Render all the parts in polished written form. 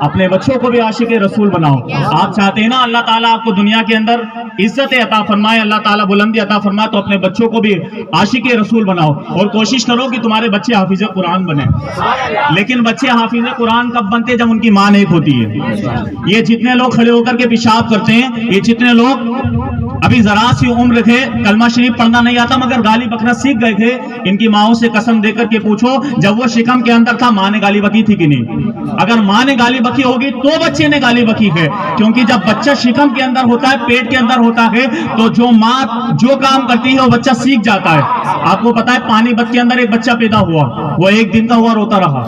अपने बच्चों को भी आशिक रसूल बनाओ। आप चाहते हैं ना अल्लाह ताला आपको दुनिया के अंदर इज्जत अता फरमाए, अल्लाह ताला बुलंदी अता फरमाए, तो अपने बच्चों को भी आशिक रसूल बनाओ और कोशिश करो कि तुम्हारे बच्चे हाफिज कुरान बने। लेकिन बच्चे हाफिज कुरान कब बनते हैं? जब उनकी माँ नेक होती है। ये जितने लोग खड़े होकर के पेशाब करते हैं, ये जितने लोग अभी जरा सी उम्र थे, कलमा शरीफ पढ़ना नहीं आता मगर गाली बकना सीख गए थे, इनकी माओ से कसम देकर के पूछो जब वो शिकम के अंदर था माँ ने गाली बकी थी कि नहीं? अगर माँ ने गाली बकी होगी तो बच्चे ने गाली बकी है, क्योंकि जब बच्चा शिकम के अंदर होता है, पेट के अंदर होता है, तो जो माँ जो काम करती है वो बच्चा सीख जाता है। आपको पता है पानी बत के अंदर एक बच्चा पैदा हुआ, वो 1 दिन का हुआ रोता रहा,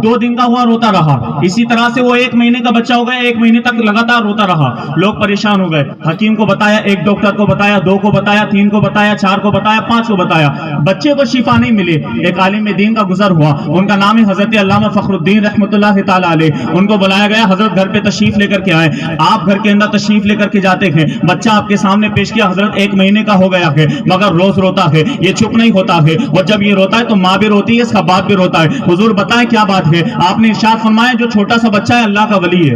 2 दिन का हुआ रोता रहा, इसी तरह से वो 1 महीने का बच्चा हो गया, 1 महीने तक लगातार रोता रहा। लोग परेशान हो गए, हकीम को बताया, एक डॉक्टर को बताया, 2 को बताया, 3 को बताया, 4 को बताया, 5 को बताया, बच्चे को शिफा नहीं मिली। एक आलिम दीन का गुजर हुआ, उनका नाम है हजरत अल्लामा फखरुद्दीन रहमतुल्लाह ताला अलैह। उनको बुलाया गया, हजरत घर पे तशरीफ लेकर के आए। आप घर के अंदर तशरीफ लेकर के जाते हैं, बच्चा आपके सामने पेश किया, हजरत 1 महीने का हो गया है मगर रोज रोता है, ये चुप नहीं होता है, और जब ये रोता है तो माँ भी रोती है, इसका बाप भी रोता है। हुजूर बताएं क्या बात है? आपने इरशाद फरमाया जो छोटा सा बच्चा है अल्लाह का वली है,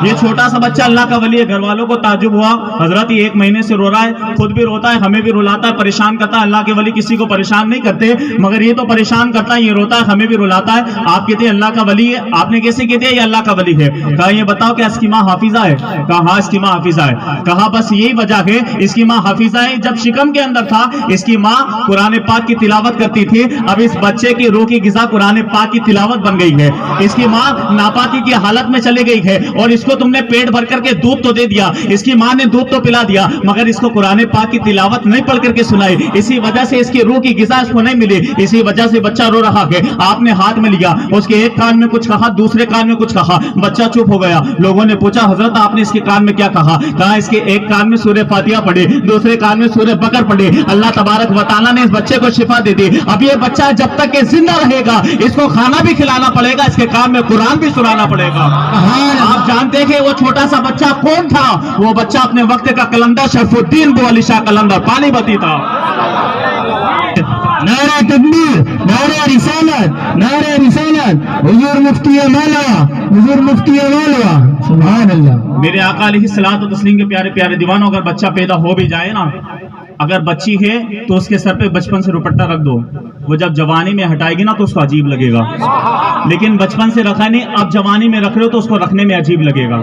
ये छोटा सा बच्चा अल्लाह का वली है। घर वालों को ताज्जुब हुआ, हजरत ये 1 महीने से रो रहा है, खुद भी रोता है, हमें भी रुलाता है, परेशान करता है। अल्लाह के वली किसी को परेशान नहीं करते, मगर ये तो परेशान करता है, ये रोता है, हमें भी रुलाता है। आप कहते हैं अल्लाह का वली है, आपने कैसे कहते हैं ये अल्लाह का वली है? कहा ये बताओ क्या इसकी माँ हाफिजा है? कहा हाँ इसकी माँ हाफिजा है। कहा बस यही वजह है इसकी माँ हाफिजा है, जब शिकम के अंदर था इसकी माँ कुरान पाक की तिलावत करती थी, अब इस बच्चे की रूह की गिज़ा कुरान पाक की तिलावत बन गई है। इसकी माँ नापाकी की हालत में चली गई है और इसको तुमने पेट भर करके दूध तो दे दिया, इसकी माँ ने दूध तो पिला दिया, मगर इसको कुरान पाक की तिलावत नहीं पढ़ करके सुनाई, इसी वजह से इसकी रूह की गिज़ा इसको नहीं मिली, इसी वजह से बच्चा रो रहा है। आपने हाथ में लिया, उसके एक कान में कुछ कहा, दूसरे कान में कुछ कहा, बच्चा चुप हो गया। लोगों ने पूछा हजरत आपने इसके कान में क्या कहा? कहा इसके एक कान में सूरह फातिहा पढ़े, दूसरे कान में सूरह बकर पढ़े, अल्लाह तबारक व तआला ने इस बच्चे को शिफा दे दी। अब ये बच्चा जब तक के जिंदा रहेगा इसको खाना भी खिलाना पड़ेगा, इसके कान में कुरान भी सुनाना पड़ेगा। आप जानते हैं वो छोटा सा बच्चा कौन था? वो बच्चा अपने वक्त का कलंदर शरफुद्दीन बो अली शाह कलंदर पानीपती था। नारे तकबीर, नारे रिसालत, नारे रिसालत, हुजूर मुफ्ती मौलवा, हुजूर मुफ्ती मौलवा, सुभान अल्लाह। मेरे आका अलैहिस्सलात व तस्लीम के प्यारे प्यारे दीवानों, अगर बच्चा पैदा हो भी जाए ना, अगर बच्ची है तो उसके सर पे बचपन से दुपट्टा रख दो, वो जब जवानी में हटाएगी ना तो उसको अजीब लगेगा, लेकिन बचपन से रखा नहीं, अब जवानी में रख रहे हो तो उसको रखने में अजीब लगेगा।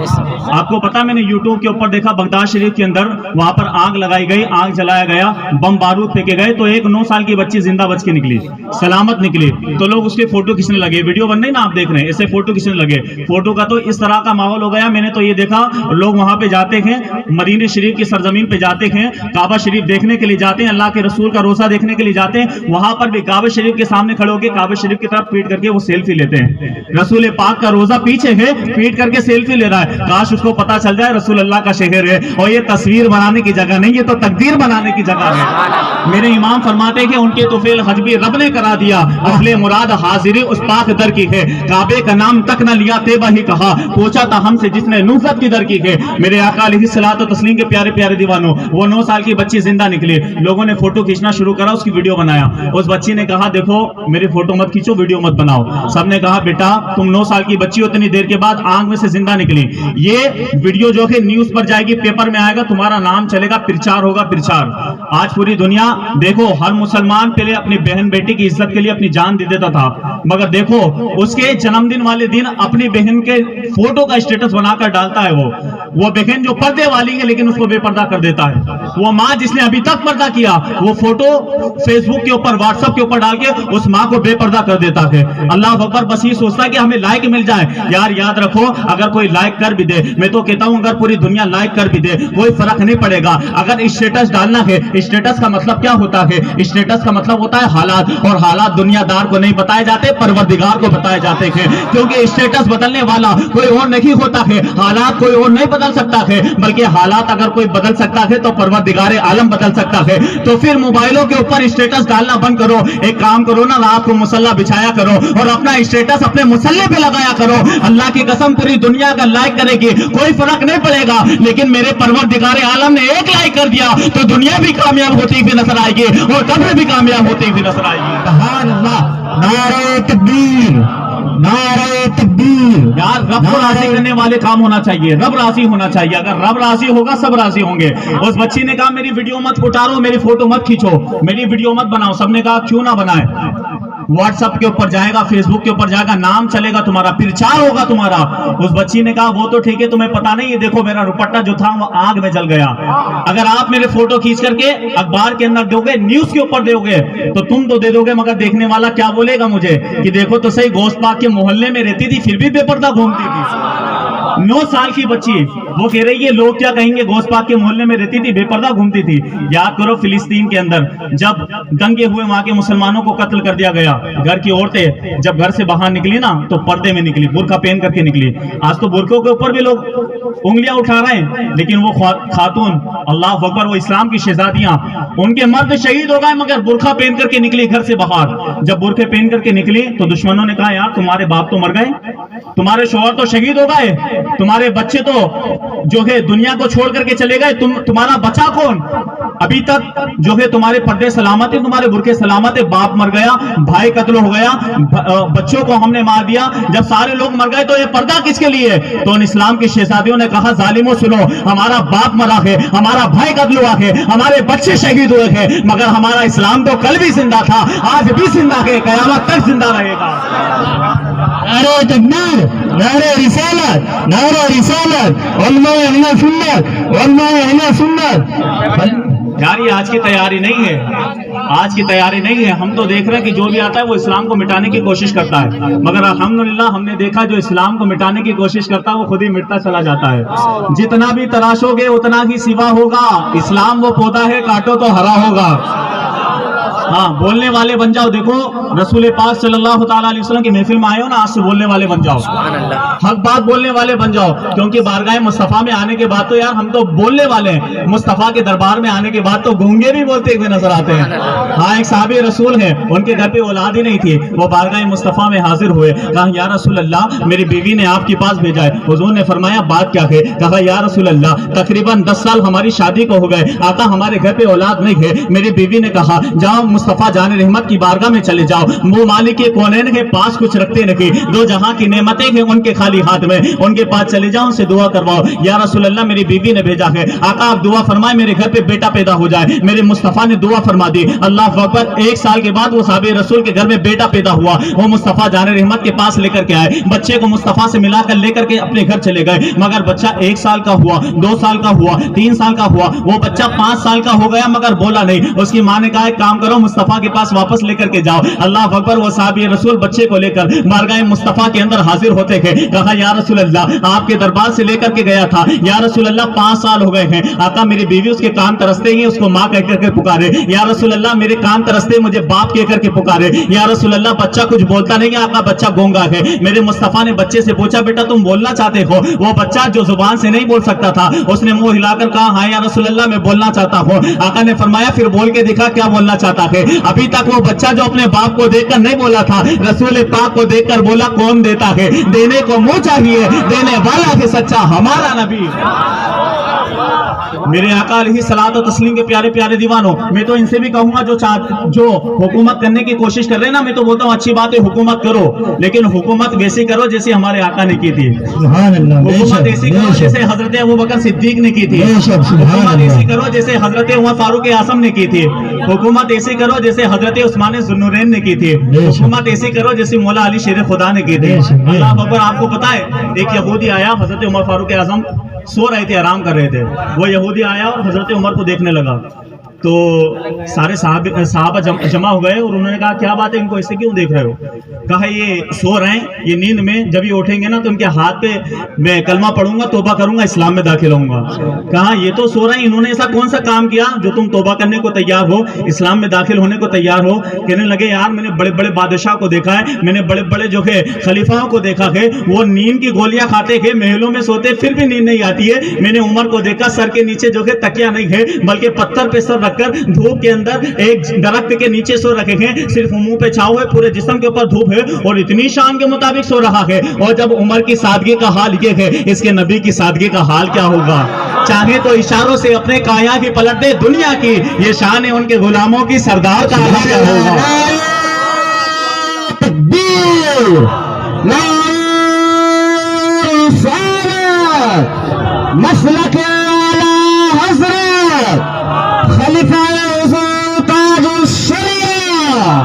आपको पता, मैंने यूट्यूब के ऊपर देखा बगदाद शरीफ के अंदर वहां पर आग लगाई गई, आग जलाया गया, बम बारूद फेंके गए, तो एक 9 साल की बच्ची जिंदा बच के निकली, सलामत निकली, तो लोग उसके फोटो खींचने लगे, वीडियो बन रही ना आप देख रहे हैं, ऐसे फोटो खींचने लगे। फोटो का तो इस तरह का माहौल हो गया, मैंने तो ये देखा लोग वहां पे जाते हैं, मदीने शरीफ की सरजमीन पे जाते हैं, काबा शरीफ देखने के लिए जाते हैं, अल्लाह के रसूल का रोजा देखने के लिए जाते हैं, वहां पर भी काबा शरीफ के सामने खड़े होकर काबा शरीफ की तरफ पीट करके वो सेल्फी लेते हैं। रसूल पाक का रोजा पीछे है, पीट करके सेल्फी ले रहा है। काश उसको पता चल जाए रसूल अल्लाह का शहर है और ये तस्वीर बनाने की जगह नहीं, ये तो तकदीर बनाने की जगह है। मेरे इमाम फरमाते कि उनके तो फेल हज भी रब ने करा दिया, असले मुराद हाजिरी उस पाक दर की है, काबे का नाम तक न लिया तेबा ही कहा, पूछा था हमसे जिसने नुसरत की दर की है। मेरे आका अलैहिस्सलातु तस्लीम के प्यारे प्यारे दीवानों, वो 9 साल की बच्ची जिंदा निकली, लोगों ने फोटो खींचना शुरू करा, उसकी वीडियो बनाया। उस बच्ची ने कहा देखो मेरी फोटो मत खींचो, वीडियो मत बनाओ। सबने कहा बेटा तुम 9 साल की बच्ची हो, इतनी देर के बाद आग में से जिंदा निकली, ये वीडियो जो है न्यूज पर जाएगी, पेपर में आएगा, तुम्हारा नाम चलेगा, प्रचार होगा, प्रचार। आज पूरी दुनिया देखो, हर मुसलमान पहले अपनी बहन बेटी की इज्जत के लिए अपनी जान दे देता था, मगर देखो उसके जन्मदिन वाले दिन अपनी बहन के फोटो का स्टेटस बनाकर डालता है। वो बहन जो पर्दे वाली है लेकिन उसको बेपर्दा कर देता है। वो माँ जिसने अभी तक पर्दा किया वो फोटो फेसबुक के ऊपर व्हाट्सएप के ऊपर डाल के उस माँ को बेपर्दा कर देता है। अल्लाह अकबर, बस ये सोचता है कि हमें लाइक मिल जाए। यार याद रखो, अगर कोई लाइक कर भी दे, मैं तो कहता हूं अगर पूरी दुनिया लाइक कर भी दे कोई फर्क नहीं पड़ेगा। अगर स्टेटस डालना है, स्टेटस का मतलब क्या होता है? स्टेटस का मतलब होता है हालात, और हालात दुनियादार को नहीं बताए जाते, परवरदिगार को बताए जाते हैं, क्योंकि स्टेटस बदलने वाला कोई और नहीं होता है, हालात कोई और नहीं बदल सकता है, बल्कि हालात अगर कोई बदल सकता है तो परवरदिगार आलम बदल सकता है। तो फिर मोबाइलों के ऊपर स्टेटस डालना बंद करो, एक काम करो ना, रात को मुसल्ला बिछाया करो और अपना स्टेटस अपने मुसल्ले पे लगाया करो। अल्लाह की कसम पूरी दुनिया का लाइक करेगी, कोई फर्क नहीं पड़ेगा, लेकिन मेरे परवरदिगार आलम ने एक लाइक कर दिया तो दुनिया भी कामयाब होती हुई नजर आएगी और कब्र भी कामयाब होती हुई नजर आएगी। सुभान अल्लाह, नारे तकबीर, नारे तकबीर। यार रब को राजी करने वाले काम होना चाहिए, रब राजी होना चाहिए। अगर रब राजी होगा सब राजी होंगे। उस बच्ची ने कहा मेरी वीडियो मत उतारो, मेरी फोटो मत खींचो, मेरी वीडियो मत बनाओ। सबने कहा क्यों ना बनाए, व्हाट्सएप के ऊपर जाएगा, फेसबुक के ऊपर जाएगा, नाम चलेगा तुम्हारा, प्रचार होगा तुम्हारा। उस बच्ची ने कहा वो तो ठीक है, तुम्हें पता नहीं, ये देखो मेरा दुपट्टा जो था वो आग में जल गया। अगर आप मेरे फोटो खींच करके अखबार के अंदर दोगे, न्यूज के ऊपर दोगे, तो तुम तो दे दोगे, मगर देखने वाला क्या बोलेगा मुझे कि देखो तो सही, गोश्त पाक के मोहल्ले में रहती थी फिर भी बेपर्दा घूमती थी। 9 साल की बच्ची, वो कह रही है लोग क्या कहेंगे, गोश्त पाक के मोहल्ले में रहती थी, बेपर्दा घूमती थी। याद करो फिलिस्तीन के अंदर जब दंगे हुए, वहां के मुसलमानों को कत्ल कर दिया गया। घर की औरतें जब घर से बाहर निकली ना तो पर्दे में निकली, बुर्का पहन करके निकली। आज तो बुर्कों के ऊपर भी लोग उंगलियां उठा रहे हैं, लेकिन वो खातून, अल्लाह अकबर, वो इस्लाम की शहजादियां, उनके मर्द शहीद हो गए मगर बुर्का पहन करके निकली घर से बाहर। जब बुर्के पहन करके निकली तो दुश्मनों ने कहा यार तुम्हारे बाप तो मर गए, तुम्हारे शौहर तो शहीद हो गए, तुम्हारे बच्चे तो जो है दुनिया को छोड़ करके चले गए, तुम्हारा बचा कौन? अभी तक जो है तुम्हारे पर्दे सलामत है, तुम्हारे बुरके सलामत है, बाप मर गया, भाई कत्ल हो गया, बच्चों को हमने मार दिया, जब सारे लोग मर गए तो ये पर्दा किसके लिए? तो उन इस्लाम की शहजादियों ने कहा जालिमों सुनो, हमारा बाप मरा है, हमारा भाई कत्ल हुआ है, हमारे बच्चे शहीद हुए हैं, मगर हमारा इस्लाम तो कल भी जिंदा था, आज भी जिंदा है, कयामत तक जिंदा रहेगा। नारे तकबीर, नारे रिसालत, नारे रिसालत, उलमाए अहले सुन्नत, उलमाए अहले सुन्नत। यार ये आज की तैयारी नहीं है, आज की तैयारी नहीं है। हम तो देख रहे हैं कि जो भी आता है वो इस्लाम को मिटाने की कोशिश करता है, मगर अल्हम्दुलिल्लाह हमने देखा जो इस्लाम को मिटाने की कोशिश करता है वो खुद ही मिटता चला जाता है। जितना भी तराशोगे उतना ही सिवा होगा, इस्लाम वो पौधा है, काटो तो हरा होगा। हाँ, बोलने वाले बन जाओ। देखो रसूल पाक सल्लल्लाहु ताला अलैहि वसल्लम की महफिल में आए हो ना, आज से बोलने वाले बन जाओ, हक बात बोलने वाले बन जाओ, क्योंकि बारगाह मुस्तफा में आने के बाद तो यार हम तो बोलने वाले हैं, मुस्तफा के दरबार में आने के बाद तो गूंगे भी बोलते हुए नजर आते हैं। हाँ, एक साहबी रसूल है, उनके घर पे औलाद ही नहीं थी, वो बारगाह मुस्तफा में हाजिर हुए, कहा या रसूल अल्लाह मेरी बीवी ने आपके पास भेजा है। हुजूर ने फरमाया बात क्या है? कहा या रसूल अल्लाह तकरीबन 10 साल हमारी शादी को हो गए, आका हमारे घर पे औलाद नहीं है। मेरी बीवी ने कहा जाओ मुस्तफा जाने रहमत की बारगाह में चले जाओ, वो मालिक के कौनैन के पास कुछ रखते नहीं, दो जहां की नेमतें हैं उनके खाली हाथ में, उनके पास चले जाओ, उनसे दुआ करवाओ। या रसूल अल्लाह मेरी बीवी ने भेजा है, आका आप दुआ फरमाए मेरे घर पे बेटा पैदा हो जाए। मेरे मुस्तफा ने दुआ फरमा दी, अल्लाह अकबर। 1 साल के बाद वो साहबे रसूल के घर में बेटा पैदा हुआ, वो मुस्तफा जाने रहमत के पास लेकर के आए, बच्चे को मुस्तफा से मिलाकर लेकर के अपने घर चले गए। मगर बच्चा 1 साल का हुआ, 2 साल का हुआ, 3 साल का हुआ, वो बच्चा 5 साल का हो गया मगर बोला नहीं। उसकी माँ ने कहा एक काम करो, मुस्तफा के पास वापस लेकर के जाओ। अल्लाह अकबर। वो साहबी रसूल बच्चे को लेकर बारगाह मुस्तफा के अंदर हाजिर होते हैं। कहा या रसूल अल्लाह आपके दरबार से लेकर के गया था, या रसूल अल्लाह 5 साल हो गए हैं, आका मेरी बीवी उसके कान तरसते ही उसको माँ कह करके पुकारे। या रसूल अल्लाह मेरे कान तरसते मुझे बाप कह करके पुकारे। या रसूल अल्लाह बच्चा कुछ बोलता नहीं है, आपका बच्चा गूंगा है। मेरे मुस्तफा ने बच्चे से पूछा बेटा तुम बोलना चाहते हो? वो बच्चा जो जुबान से नहीं बोल सकता था, उसने मुंह हिलाकर कहा हाँ या रसूल अल्लाह मैं बोलना चाहता हूँ। आका ने फरमाया फिर बोल के दिखा क्या बोलना चाहता है। अभी तक वो बच्चा जो अपने बाप को देखकर नहीं बोला था, रसूल पाक को देखकर बोला कौन देता है? देने को मुंह चाहिए, देने वाला है सच्चा हमारा नबी। मेरे आका अलैहि सलात व तस्लीम के प्यारे प्यारे दीवानों, मैं तो इनसे भी कहूंगा जो हुकूमत करने की कोशिश कर रहे हैं ना, मैं तो बोलता हूँ अच्छी बात है हुकूमत करो, लेकिन हुकूमत वैसी करो जैसे हमारे आका ने की थी। हुकूमत ऐसी करो जैसे हजरत अबू बकर सिद्दीक ने की थी। हुकूमत ऐसी करो जैसे हजरत उमर फारूक आजम ने की थी। हुकूमत ऐसी करो जैसे हजरत उस्मान ज़ुन्नुरैन ने की थी। हुकूमत ऐसी करो जैसे मौला अली शेर खुदा ने की थी। अल्लाह अकबर। आपको पता है एक यहूदी आया, हजरत उमर फारूक आजम सो रहे थे, आराम कर रहे थे, वो यहूदी आया और हजरत उमर को देखने लगा, तो सारे साहबा जमा हो गए और उन्होंने कहा क्या बात है, इनको ऐसे क्यों देख रहे हो? कहा ये सो रहे हैं, ये नींद में जब ये उठेंगे ना तो उनके हाथ पे मैं कलमा पढ़ूंगा, तौबा करूंगा, इस्लाम में दाखिल होऊंगा। कहा ये तो सो रहे हैं, इन्होंने ऐसा कौन सा काम किया जो तुम तौबा करने को तैयार हो, इस्लाम में दाखिल होने को तैयार हो? कहने लगे यार मैंने बड़े बड़े बादशाह को देखा है, मैंने बड़े बड़े जो है खलीफाओं को देखा है, वो नींद की गोलियां खाते हैं, महलों में सोते फिर भी नींद नहीं आती है। मैंने उमर को देखा सर के नीचे जो है तकिया नहीं है, बल्कि पत्थर पे सर रखकर धूप के अंदर एक दरख्त के नीचे सो रखे हैं, सिर्फ मुंह पे छाव है, पूरे जिस्म के ऊपर धूप है और इतनी शान के मुताबिक सो रहा है। और जब उमर की सादगी का हाल ये है, इसके नबी की सादगी का हाल क्या होगा? चाहे तो इशारों से अपने काया की पलट दे दुनिया की, ये शान है उनके गुलामों की, सरदार का हाल क्या होगा? رسالت مسلک اعلی حضرت خلیفہ حضور تاج الشریعہ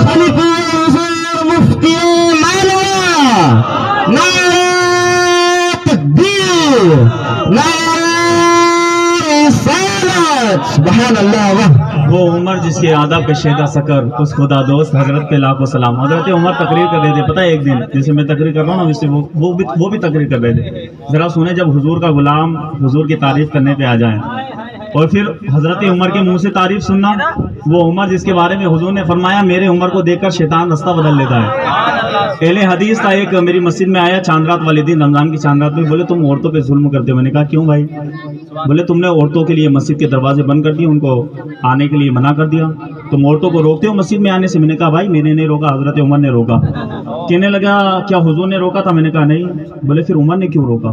خلیفہ حضور مفتی مالوا نعرہ تکبیر نعرہ رسالت سبحان اللہ وحدہ وہ عمر جس کے آداب پہ شیدا سکر اس خدا دوست حضرت پہ لاکھوں سلام. حضرت عمر تقریر کر رہے تھے. پتہ ہے ایک دن جیسے میں تقریر کر رہا ہوں نا ویسے وہ بھی تقریر کر رہے تھے. ذرا سنیں جب حضور کا غلام حضور کی تعریف کرنے پہ آ جائیں اور پھر حضرت عمر کے منہ سے تعریف سننا. وہ عمر جس کے بارے میں حضور نے فرمایا میرے عمر کو دیکھ کر شیطان رستہ بدل لیتا ہے. اہل حدیث تھا ایک میری مسجد میں آیا چاند رات والے دن رمضان کی چاند رات میں. بولے تم عورتوں پہ ظلم کرتے ہو. میں نے کہا کیوں بھائی؟ بولے تم نے عورتوں کے لیے مسجد کے دروازے بند کر دیے ان کو آنے کے لیے منع کر دیا. تم عورتوں کو روکتے ہو مسجد میں آنے سے. میں نے کہا بھائی میں نے نہیں روکا حضرت عمر نے روکا. کہنے لگا کیا حضور نے روکا تھا؟ میں نے کہا نہیں. بولے پھر عمر نے کیوں روکا؟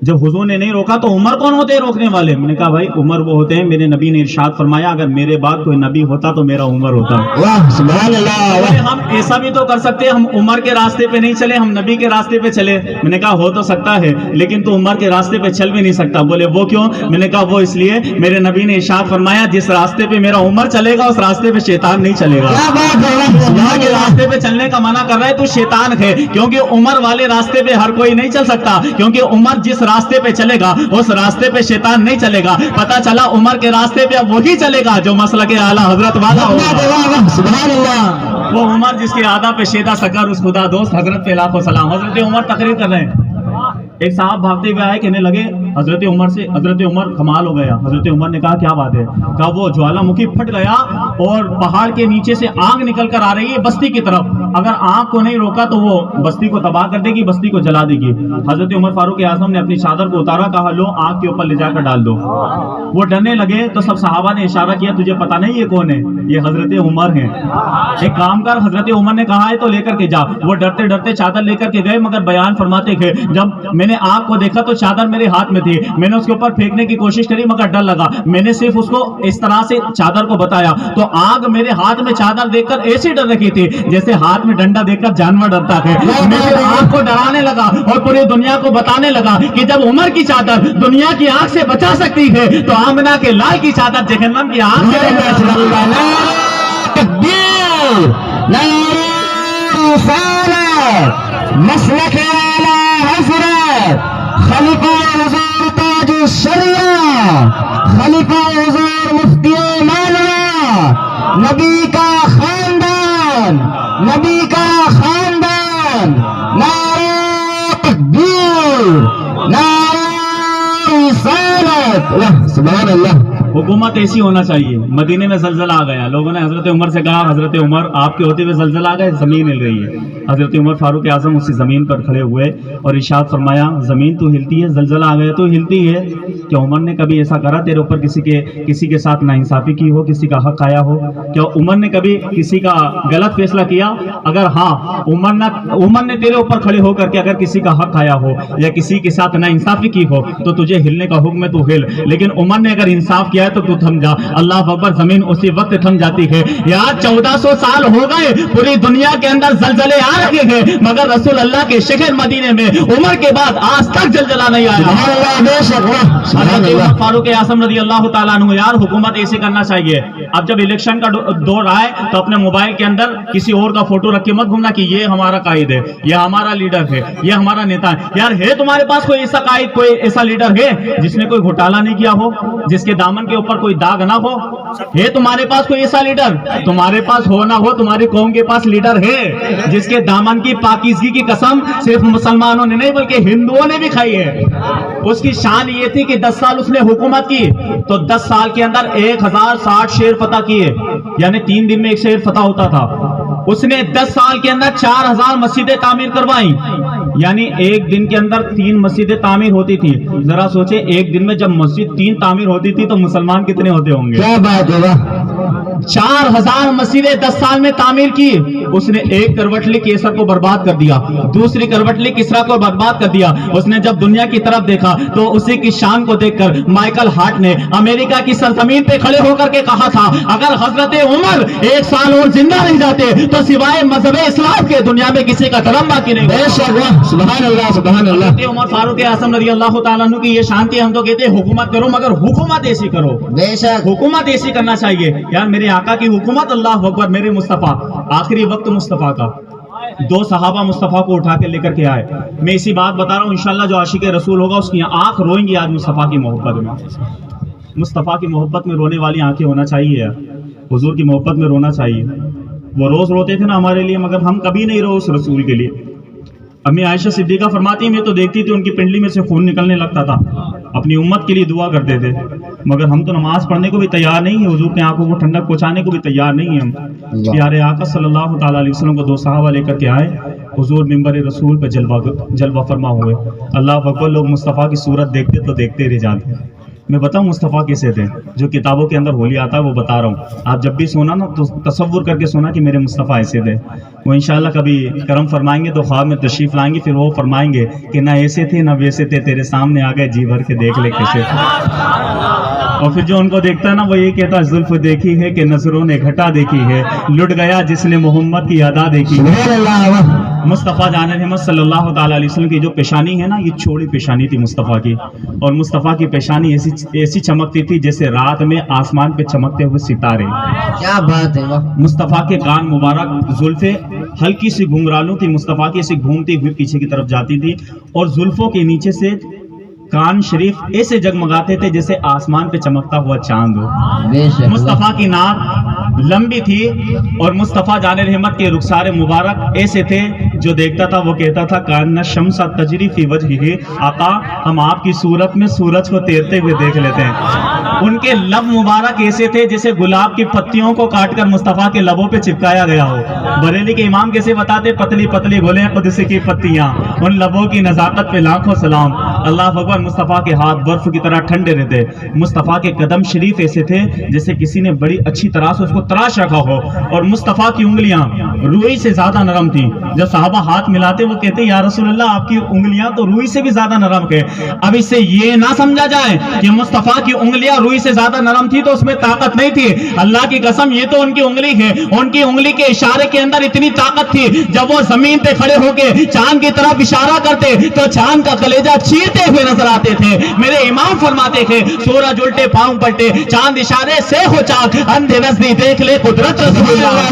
جب حضور نے نہیں روکا تو عمر کون ہوتے ہیں روکنے والے؟ میں نے کہا بھائی عمر وہ ہوتے ہیں میرے نبی نے ارشاد فرمایا اگر میرے بعد کوئی نبی ہوتا تو میرا عمر ہوتا. واہ سبحان اللہ. ہم ایسا بھی تو کر سکتے ہم عمر کے راستے پہ نہیں چلے ہم نبی کے راستے پہ چلے. میں نے کہا ہو تو سکتا ہے لیکن تو عمر کے راستے پہ چل بھی نہیں سکتا. بولے وہ کیوں؟ میں نے کہا وہ اس لیے میرے نبی نے ارشاد فرمایا جس راستے پہ میرا عمر چلے گا اس راستے پہ شیطان نہیں چلے گا. عمر کے راستے پہ چلنے کا منع کر رہا ہے تو شیطان ہے کیونکہ عمر والے راستے پہ ہر کوئی نہیں چل سکتا کیونکہ عمر جس راستے پہ چلے گا اس راستے پہ شیطان نہیں چلے گا. پتا چلا عمر کے راستے پہ اب وہی چلے گا جو مسلک اعلی حضرت والا ہوگا. سبحان اللہ. وہ عمر جس کے آداب پہ شیدا سکر اس خدا دوست حضرت پہ لاکھوں سلام. حضرت عمر تقریر کر رہے ہیں. ایک صاحب بھاگتے ہوئے آئے کہنے لگے حضرت عمر کمال ہو گیا. حضرت عمر نے کہا کیا بات ہے؟ کہا وہ جوالا مکھی پھٹ گیا اور پہاڑ کے نیچے سے آگ نکل کر آ رہی ہے بستی کی طرف. اگر آگ کو نہیں روکا تو وہ بستی کو تباہ کر دے گی بستی کو جلا دے گی. حضرت عمر فاروق اعظم نے اپنی چادر کو اتارا کہا لو آگ کے اوپر لے جا کر ڈال دو. وہ ڈرنے لگے تو سب صحابہ نے اشارہ کیا تجھے پتا نہیں یہ کون ہے؟ یہ حضرت عمر ہیں. ایک کام کر حضرت عمر نے کہا ہے تو لے کر کے جا. وہ ڈرتے ڈرتے چادر لے کر کے گئے مگر بیان فرماتے تھے جب میں نے آگ کو دیکھا تو چادر میرے ہاتھ میں تھی. میں نے اس کے اوپر پھینکنے کی کوشش کری مگر ڈر لگا. میں نے صرف اس کو اس طرح سے چادر کو بتایا تو آگ میرے ہاتھ میں چادر دیکھ کر ایسی ڈر رہی تھی جیسے ہاتھ میں ڈنڈا دیکھ کر جانور ڈرتا ہے. میں آگ کو ڈرانے لگا اور پوری دنیا کو بتانے لگا کہ جب عمر کی چادر دنیا کی آگ سے بچا سکتی ہے تو آمنہ کے لال کی چادر جہنم کی آگ سے مسلک اعلی حضرت خلیفہ حضور تاج الشریعہ خلیفہ حضور مفتی مالوا نبی کا خاندان نعرہ تکبیر نعرہ رسالت. سبحان اللہ. حکومت ایسی ہونا چاہیے. مدینے میں زلزلہ آ گیا. لوگوں نے حضرت عمر سے کہا حضرت عمر آپ کے ہوتے ہوئے زلزلہ آ گیا زمین ہل رہی ہے. حضرت عمر فاروق اعظم اسی زمین پر کھڑے ہوئے اور ارشاد فرمایا زمین تو ہلتی ہے زلزلہ آ گیا تو ہلتی ہے. کیا عمر نے کبھی ایسا کرا تیرے اوپر کسی کے ساتھ ناانصافی کی ہو کسی کا حق آیا ہو؟ کیا عمر نے کبھی کسی کا غلط فیصلہ کیا؟ اگر ہاں عمر نے تیرے اوپر کھڑے ہو کر کے اگر کسی کا حق آیا ہو یا کسی کے ساتھ ناانصافی کی ہو تو تجھے ہلنے کا حکم ہے تو ہل. لیکن عمر نے اگر انصاف کیا ہے تو تھم جا. اللہ اکبر. زمین اسی وقت تھم جاتی ہے. یار 1400 سال ہو گئے پوری دنیا کے اندر زلزلے آ رہے ہیں مگر رسول اللہ کے شہر مدینے میں عمر کے بعد آج تک زلزلہ نہیں آیا. حضرت عمر فاروق اعظم رضی اللہ تعالیٰ عنہ. یار حکومت ایسے کرنا چاہیے. اب جب الیکشن کا دور آئے تو اپنے موبائل کے اندر کسی اور کا فوٹو رکھ کے مت گھومنا کہ یہ ہمارا قائد ہے یہ ہمارا لیڈر ہے یہ ہمارا نیتا ہے. یار ہے تمہارے پاس کوئی ایسا قائد کوئی ایسا لیڈر ہے جس نے کوئی گھوٹالہ نہیں کیا ہو جس کے دامن کے اوپر کوئی داغ نہ ہو؟ ہے تمہارے پاس کوئی ایسا لیڈر؟ تمہارے پاس ہو نہ ہو تمہاری قوم کے پاس لیڈر ہے جس کے دامن کی پاکیزگی کی قسم صرف مسلمانوں نے نہیں بلکہ ہندوؤں نے بھی کھائی ہے. اس کی شان یہ تھی کہ 10 سال اس نے حکومت کی تو 10 سال کے اندر 1060 شہر فتح کیے یعنی 3 دن میں ایک شہر فتح ہوتا تھا. اس نے 10 سال کے اندر 4000 مسجدیں تعمیر کروائیں یعنی ایک دن کے اندر 3 مسجدیں تعمیر ہوتی تھی. ذرا سوچے ایک دن میں جب مسجد 3 تعمیر ہوتی تھی تو مسلمان کتنے ہوتے ہوں گے؟ کیا بات ہے. 4000 मस्जिदें 10 साल में तामीर की। उसने एक करवटली केसर को बर्बाद कर दिया, दूसरी करवटली किसरा को बर्बाद कर दिया। उसने जब दुनिया की तरफ देखा तो उसी की शान को देखकर माइकल हार्ट ने अमेरिका की सरजमीन पे खड़े होकर के कहा था, अगर हजरत उमर 1 साल और जिंदा नहीं जाते तो सिवाय मजहब इस्लाम के दुनिया में किसी का धर्म बाकी नहीं। सुभान अल्लाह, सुभान अल्लाह। उमर फारूक आजम रज़ी अल्लाह तआला अन्हु की ये शांति। हम तो कहते हैं हुकूमत करो, मगर हुकूमत ऐसी करो, बेशक हुकूमत ऐसी करना चाहिए यार। मेरे आका की हुकूमत, अल्लाह अकबर। मेरे मुस्तफा, आखिरी वक्त मुस्तफा का, 2 सहाबा मुस्तफा को उठा के लेकर के आए। मैं इसी बात बता रहा हूँ, इंशाल्लाह जो आशिक रसूल होगा उसकी आंख रोएंगी आज मुस्तफा की मोहब्बत में। मुस्तफा की मोहब्बत में रोने वाली आंखें होना चाहिए यार, हुजूर की मोहब्बत में रोना चाहिए। वो रोज रोते थे ना हमारे लिए, मगर हम कभी नहीं रो उस रसूल के लिए। अम्मी आयशा सिद्दीका फरमाती, मैं तो देखती थी उनकी पिंडली में से खून निकलने लगता था, अपनी उम्मत के लिए दुआ करते थे, मगर हम तो नमाज पढ़ने को भी तैयार नहीं है, हुजूर की आंखों को ठंडक पहुंचाने को भी तैयार नहीं है हम। प्यारे आका सल्लल्लाहु ताला अलैहि वसल्लम को 2 सहाबा लेकर के आए, हुजूर मिंबर रसूल पे जलवा फरमा हुए। अल्लाह अकबर, लोग मुस्तफ़ा की सूरत देखते तो देखते रह जाते। मैं बताऊं मुस्तफ़ा कैसे थे, जो किताबों के अंदर होली आता है वो बता रहा हूँ। आप जब भी सोना ना तो तसव्वुर करके सोना कि मेरे मुस्तफ़ा ऐसे थे। वो इंशाल्लाह कभी करम फरमाएंगे तो ख्वाब में तशरीफ लाएंगे, फिर वो फरमाएंगे कि ना ऐसे थे ना वैसे थे, तेरे सामने आ गए, जी भर के देख ले कैसे थे। और फिर जो उनको देखता है ना वो ये कहता है, जुल्फ देखी है कि नजरों ने घटा देखी है, लुट गया जिसने मोहम्मद की अदा देखी है। मुस्तफ़ा जान रहमत सल्लल्लाहु ताला अलैहि वसल्लम की जो पेशानी है ना, ये छोटी पेशानी थी मुस्तफ़ा की, और मुस्तफ़ा की पेशानी ऐसी चमकती थी जैसे रात में आसमान पे चमकते हुए सितारे। क्या बात है वाह। मुस्तफ़ा के कान मुबारक, जुल्फे हल्की सी घुंघरालू थी मुस्तफ़ा की, ऐसी घूमती हुई पीछे की तरफ जाती थी, और जुल्फों के नीचे से कान शरीफ ऐसे जगमगाते थे जैसे आसमान पे चमकता हुआ चांद हो। मुस्तफ़ा की नाक लंबी थी, और मुस्तफ़ा जाने रहमत के रुखसारे मुबारक ऐसे थे जो देखता था वो कहता था, कान्ना शम्सा तजरी फी वजहिही, आका हम आपकी सूरत में सूरज को तैरते हुए देख लेते हैं। उनके लब मुबारक ऐसे थे जैसे गुलाब की पत्तियों को काटकर मुस्तफ़ा के लबों पे चिपकाया गया हो। बरेली के इमाम कैसे बताते, पतली पतली गोले कुदसी की पत्तियां, उन लबों की नजाकत पे लाखों सलाम। अल्लाह अकबर। मुस्तफ़ा के हाथ बर्फ की तरह ठंडे रहते, मुस्तफ़ा के कदम शरीफ ऐसे थे जैसे किसी ने बड़ी अच्छी तरह से उसको तराश रखा हो, और मुस्तफ़ा की उंगलियां रुई से ज्यादा नरम थी। जब साहबा हाथ मिलाते वो कहते, या रसूल अल्लाह आपकी उंगलियां तो रुई से भी ज्यादा नरम है। अब इससे ये ना समझा जाए कि मुस्तफ़ा की उंगलियां रुई से ज्यादा नरम थी तो उसमें ताकत नहीं थी। अल्लाह की कसम, ये तो उनकी उंगली है, उनकी उंगली के इशारे के अंदर इतनी ताकत थी, जब वो जमीन पे खड़े होके चांद की तरफ इशारा करते तो चांद का कलेजा चीरते हुए नजर आते थे। मेरे इमाम फरमाते थे, सूरज उल्टे पांव पलटे, चांद इशारे से हो चाक, अंधे नजदीक देख ले कुदरत।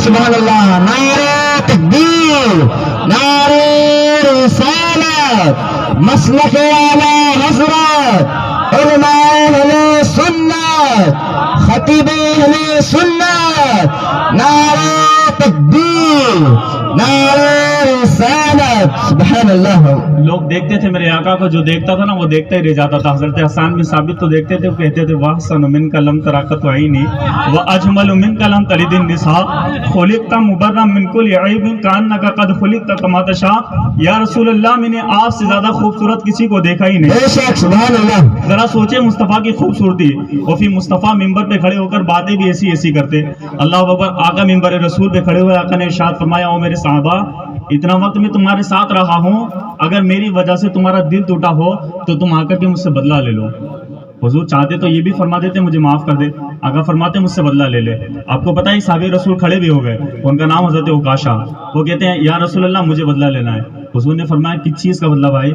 सुभान अल्लाह। नारे तकबीर, नारे रिसालत, मसलक आला हज़रत, उलमाए अहले सुन्नत, खतीबे अहले सुन्नत, नारे तकबीर, नारे रिसालत। सुभान अल्लाह। लोग देखते थे मेरे आका को, जो देखता था ना वो देखता ही रह जाता था। हजरत हसन बिन साबित तो देखते थे, वो कहते थे, वाह सन मिन कलम तराकत वहीनी व अजमल मिन कलम तलिदिन निसा खुलिक़ता मुबर्रम मिन कुल्लि ऐबिन कान्नका कद खुलिक़ता कमा तशा। या रसूल अल्लाह, मैंने आपसे ज्यादा खूबसूरत किसी को देखा ही नहीं। बेशक, सुभान अल्लाह। जरा सोचे मुस्तफ़ा की खूबसूरती, और फिर मुस्तफ़ा मिंबर पे खड़े होकर बातें भी ऐसी ऐसी करते। अल्लाह अकबर। आका मिंबर रसूल पे खड़े हुए आका ने इरशाद फरमाया, ओ मेरे साहबा, इतना वक्त मैं तुम्हारे साथ रहा हूँ, अगर मेरी वजह से तुम्हारा दिल टूटा हो तो तुम आकर के मुझसे बदला ले लो। हुजूर चाहते तो ये भी फरमा देते, मुझे माफ कर दे, अगर फरमाते मुझसे बदला ले ले। आपको पता है साहबे रसूल खड़े भी हो गए, उनका नाम हजरत उकाशा। वो कहते हैं, या रसूल अल्लाह मुझे बदला लेना है। हुजूर ने फरमाया, किस चीज का बदला भाई?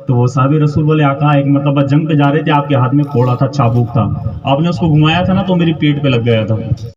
तो वो साहबे रसूल बोले, आका एक मतलब जंग पे जा रहे थे, आपके हाथ में कोड़ा था, चाबुक था, आपने उसको घुमाया था ना तो मेरी पीठ पे लग गया था।